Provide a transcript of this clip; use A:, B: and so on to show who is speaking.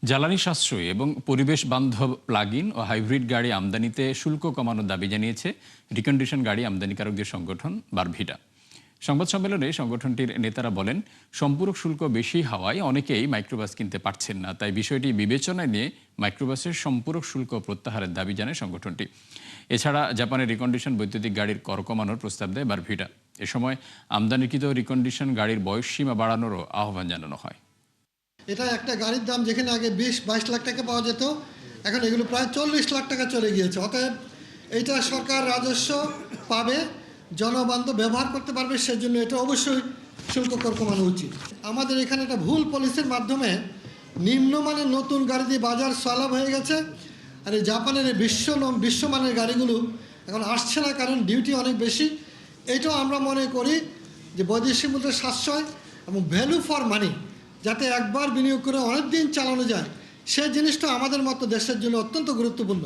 A: জ্বালানি সাশ্রয়ী এবং পরিবেশ বান্ধব প্লাগ-ইন ও হাইব্রিড গাড়ি আমদানিতে শুল্ক কমানোর দাবি জানিয়েছে রিকন্ডিশন গাড়ি আমদানিকারকদের সংগঠন বারভিটা। সংবাদ সম্মেলনে সংগঠনটির নেতারা বলেন, সম্পূরক শুল্ক বেশি হওয়ায় অনেকেই মাইক্রোবাস কিনতে পারছেন না, তাই বিষয়টি বিবেচনায় নিয়ে মাইক্রোবাসের সম্পূরক শুল্ক প্রত্যাহারের দাবি জানায় সংগঠনটি। এছাড়া জাপানের রিকন্ডিশন বৈদ্যুতিক গাড়ির কর কমানোর প্রস্তাব দেয় বারভিটা। এ সময় আমদানিকৃত রিকন্ডিশন গাড়ির বয়সসীমা বাড়ানোরও আহ্বান জানানো হয়।
B: এটা একটা গাড়ির দাম যেখানে আগে 20-22 লাখ টাকা পাওয়া যেত, এখন এগুলো প্রায় 40 লাখ টাকা চলে গিয়েছে। অতএব এইটা সরকার রাজস্ব পাবে, জনবান্ধব ব্যবহার করতে পারবে, সেজন্য এটা অবশ্যই শুল্ক কর কমানো উচিত। আমাদের এখানে একটা ভুল পলিসির মাধ্যমে নিম্নমানের নতুন গাড়ি দিয়ে বাজার সলাভ হয়ে গেছে, আর এই জাপানের এই বিশ্বমানের গাড়িগুলো এখন আসছে না, কারণ ডিউটি অনেক বেশি। এটাও আমরা মনে করি যে বৈদেশিক মুদ্রার সাশ্রয় এবং ভ্যালু ফর মানি, যাতে একবার বিনিয়োগ করে অনেক দিন চালানো যায়, সেই জিনিসটা আমাদের মতো দেশের জন্য অত্যন্ত গুরুত্বপূর্ণ।